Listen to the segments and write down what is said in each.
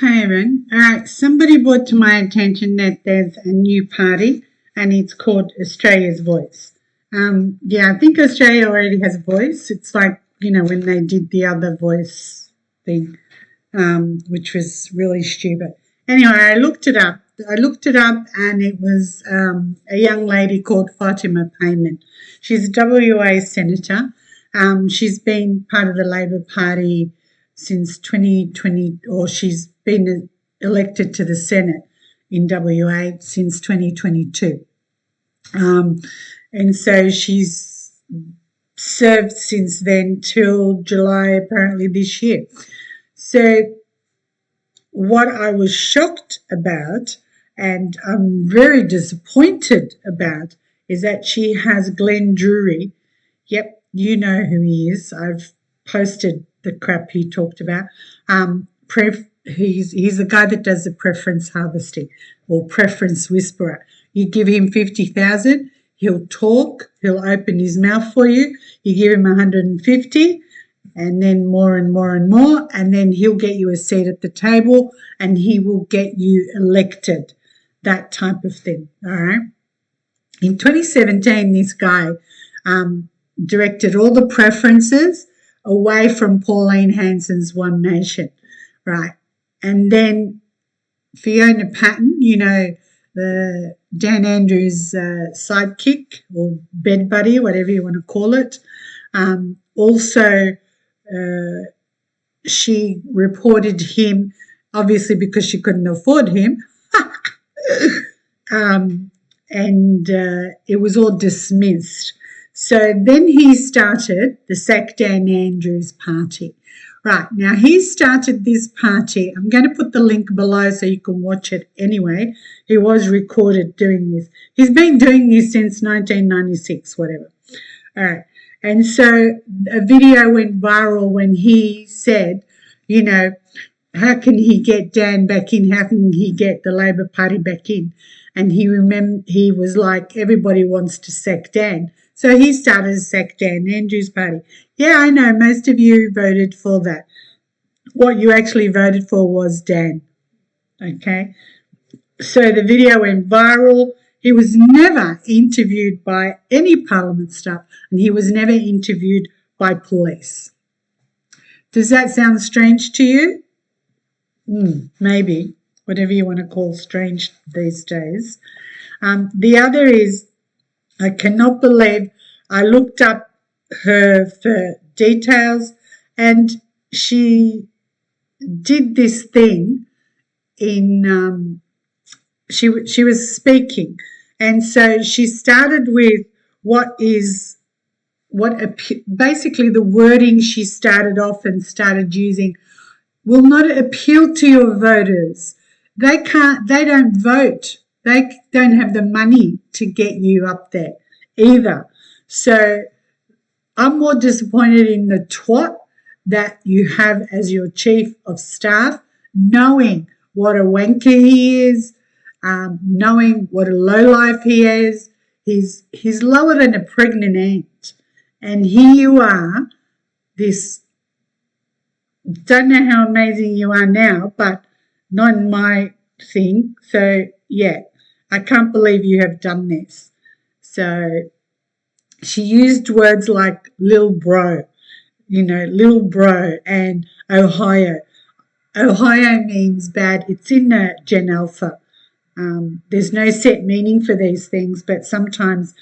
Payman. All right, somebody brought to my attention that there's a new party and it's called Australia's Voice. I think Australia already has a voice. It's like, when they did the other voice thing, which was really stupid. Anyway, I looked it up. And it was a young lady called Fatima Payman. She's a WA senator. She's been part of the Labor Party since 2020, or she's been elected to the Senate in WA since 2022. And so she's served since then till July, apparently, this year. So what I was shocked about and I'm very disappointed about is that she has Glenn Drury. Yep, you know who he is. I've posted the crap he talked about. He's the guy that does the preference harvesting or preference whisperer. You give him 50,000, he'll talk, he'll open his mouth for you. You give him 150, and then more and more and more, and then he'll get you a seat at the table and he will get you elected, that type of thing, all right? In 2017, this guy directed all the preferences away from Pauline Hanson's One Nation, right? And then Fiona Patton, the Dan Andrews' sidekick or bed buddy, whatever you want to call it, also she reported him, obviously because she couldn't afford him, and it was all dismissed. So then he started the Sack Dan Andrews party. Right, now he started this party. I'm going to put the link below so you can watch it anyway. He was recorded doing this. He's been doing this since 1996, whatever. All right. And so a video went viral when he said, how can he get Dan back in? How can he get the Labor Party back in? And he was like, everybody wants to sack Dan. So he started a Sack Dan Andrews party. Yeah, I know, most of you voted for that. What you actually voted for was Dan, okay? So the video went viral. He was never interviewed by any Parliament staff, and he was never interviewed by police. Does that sound strange to you? Maybe, whatever you want to call strange these days. The other is, I cannot believe, I looked up her details and she did this thing in, she was speaking, and so she started with basically the wording she started off and started using will not appeal to your voters. They don't vote. They don't have the money to get you up there either. So I'm more disappointed in the twat that you have as your chief of staff, knowing what a wanker he is, knowing what a lowlife he is. He's lower than a pregnant ant. And here you are, don't know how amazing you are now, but not in my thing. So, yeah, I can't believe you have done this. So she used words like lil bro, lil bro, and Ohio. Ohio means bad. It's in Gen Alpha. There's no set meaning for these things, but sometimes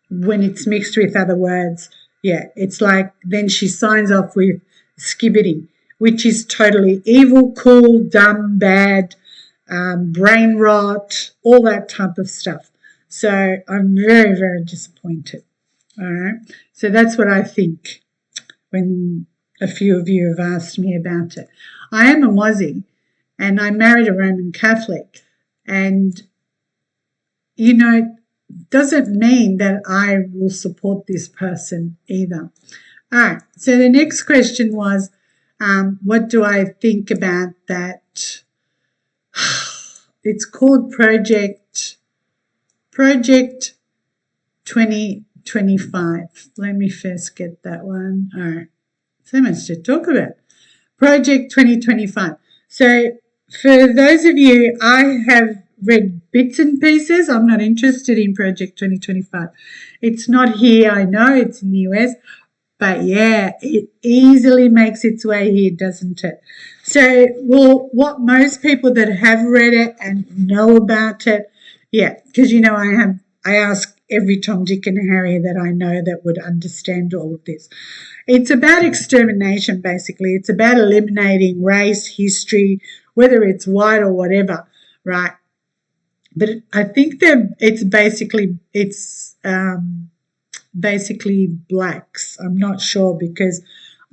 when it's mixed with other words, it's like then she signs off with skibbity, which is totally evil, cool, dumb, bad, brain rot, all that type of stuff. So I'm very, very disappointed. All right. So that's what I think when a few of you have asked me about it. I am a Aussie and I married a Roman Catholic, and, doesn't mean that I will support this person either. All right. So the next question was, what do I think about that? It's called Project 2025. Let me first get that one. All right. So much to talk about. Project 2025. So For those of you, I have read bits and pieces. I'm not interested in Project 2025. It's not here, I know, it's in the US, but yeah, it easily makes its way here, doesn't it? So, well, what most people that have read it and know about it, yeah, because I ask every Tom, Dick, and Harry that I know that would understand all of this. It's about extermination, basically. It's about eliminating race, history, whether it's white or whatever, right? But I think that it's basically blacks. I'm not sure because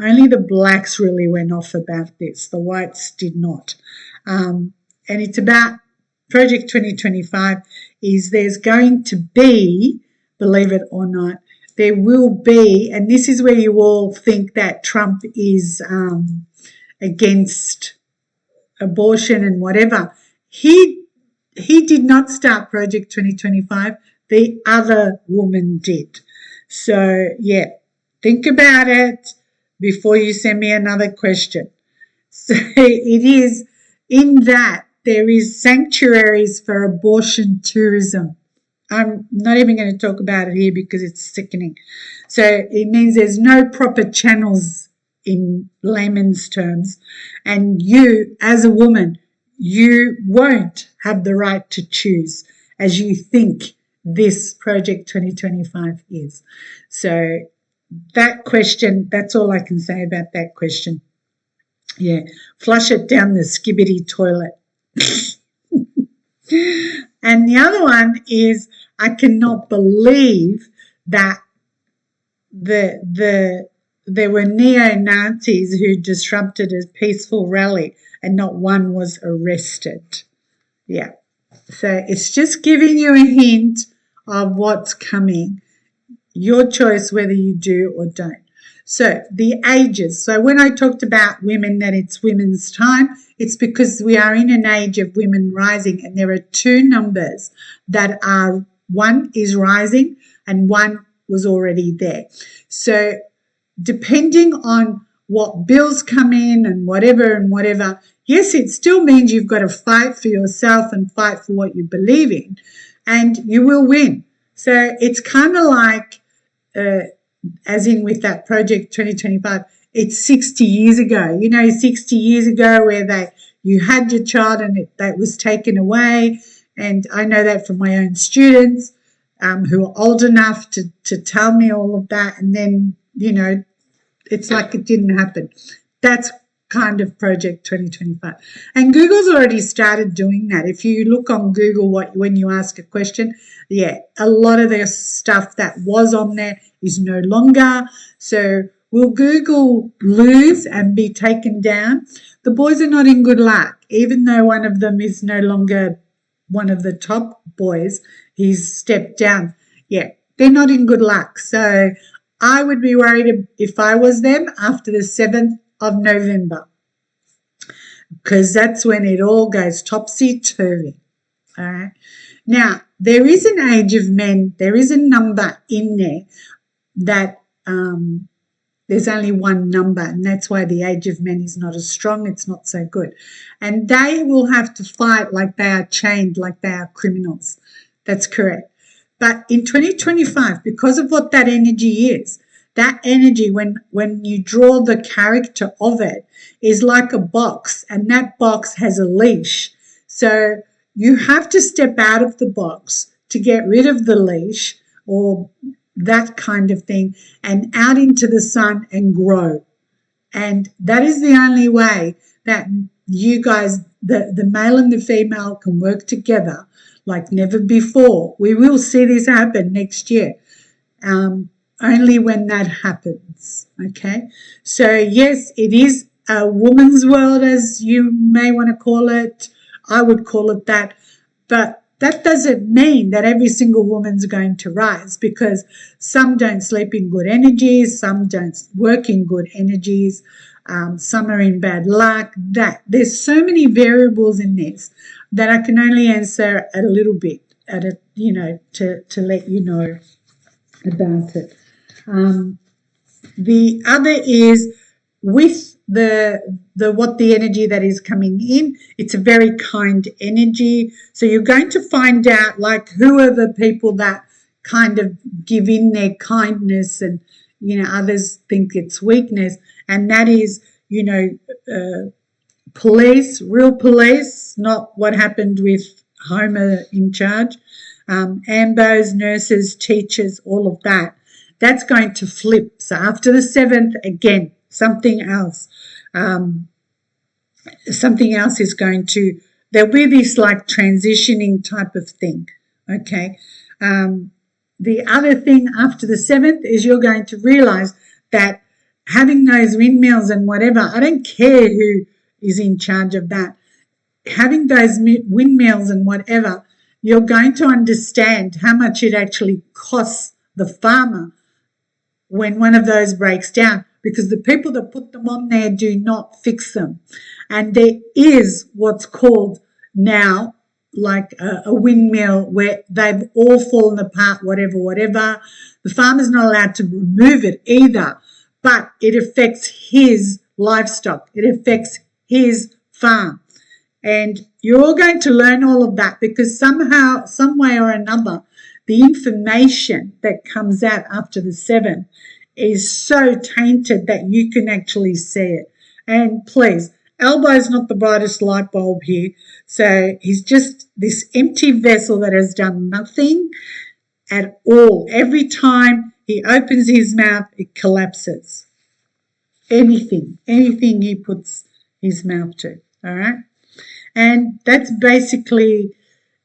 only the blacks really went off about this. The whites did not. And it's about Project 2025 is there's going to be, believe it or not, there will be, and this is where you all think that Trump is against abortion and whatever. He did not start Project 2025. The other woman did. So, yeah, think about it before you send me another question. So it is in that there is sanctuaries for abortion tourism. I'm not even going to talk about it here because it's sickening. So it means there's no proper channels in layman's terms. And you, as a woman, you won't have the right to choose as you think this Project 2025 is. So that question, that's all I can say about that question. Yeah, flush it down the skibbity toilet. And the other one is I cannot believe that there were neo-Nazis who disrupted a peaceful rally and not one was arrested. Yeah. So it's just giving you a hint of what's coming. Your choice whether you do or don't. So the ages. So when I talked about women, that it's women's time, it's because we are in an age of women rising, and there are two numbers that are, one is rising and one was already there. So depending on what bills come in and whatever, yes, it still means you've got to fight for yourself and fight for what you believe in, and you will win. So it's kind of like, as in with that Project 2025, it's 60 years ago. 60 years ago where you had your child and that was taken away. And I know that from my own students who are old enough to tell me all of that. And then, it's like it didn't happen. That's kind of Project 2025. And Google's already started doing that. If you look on Google when you ask a question, yeah, a lot of the stuff that was on there is no longer. So will Google lose and be taken down? The boys are not in good luck, even though one of them is no longer one of the top boys. He's stepped down. Yeah, they're not in good luck. So I would be worried if I was them after the 7th of November, because that's when it all goes topsy-turvy. All right. Now, there is an age of men. There is a number in there that there's only one number, and that's why the age of men is not as strong. It's not so good. And they will have to fight like they are chained, like they are criminals. That's correct. But in 2025, because of what that energy is, that energy, when you draw the character of it, is like a box, and that box has a leash. So you have to step out of the box to get rid of the leash or that kind of thing and out into the sun and grow. And that is the only way that you guys, the male and the female, can work together like never before. We will see this happen next year. Only when that happens, okay? So, yes, it is a woman's world, as you may want to call it. I would call it that. But that doesn't mean that every single woman's going to rise, because some don't sleep in good energies, some don't work in good energies, some are in bad luck. There's so many variables in this that I can only answer a little bit to let you know about it. The other is with the what the energy that is coming in, it's a very kind energy. So you're going to find out like who are the people that kind of give in their kindness, and others think it's weakness, and that is police, real police, not what happened with Homer in charge, ambos, nurses, teachers, all of that. That's going to flip. So after the 7th, again, something else is going to, there'll be this like transitioning type of thing, okay? The other thing after the 7th is you're going to realize that having those windmills and whatever, I don't care who is in charge of that, having those windmills and whatever, you're going to understand how much it actually costs the farmer when one of those breaks down, because the people that put them on there do not fix them. And there is what's called now like a windmill where they've all fallen apart, whatever. The farmer's not allowed to remove it either, but it affects his livestock. It affects his farm. And you're all going to learn all of that, because somehow, some way or another, the information that comes out after the 7th is so tainted that you can actually see it. And please, Elbo's not the brightest light bulb here. So he's just this empty vessel that has done nothing at all. Every time he opens his mouth, it collapses. Anything he puts his mouth to, all right? And that's basically,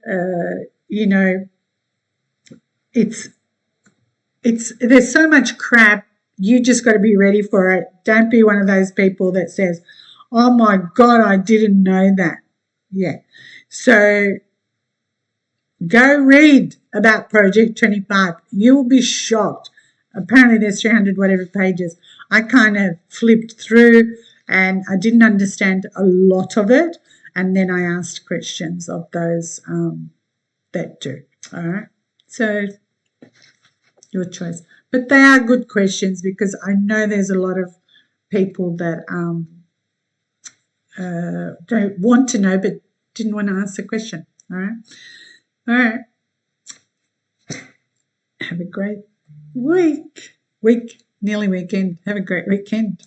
there's so much crap. You just got to be ready for it. Don't be one of those people that says, oh my God, I didn't know that. Yeah. So go read about Project 25. You will be shocked. Apparently there's 300 whatever pages. I kind of flipped through and I didn't understand a lot of it. And then I asked questions of those that do. All right. So your choice. But they are good questions, because I know there's a lot of people that don't want to know but didn't want to answer the question. All right. All right. Have a great week. Nearly weekend. Have a great weekend.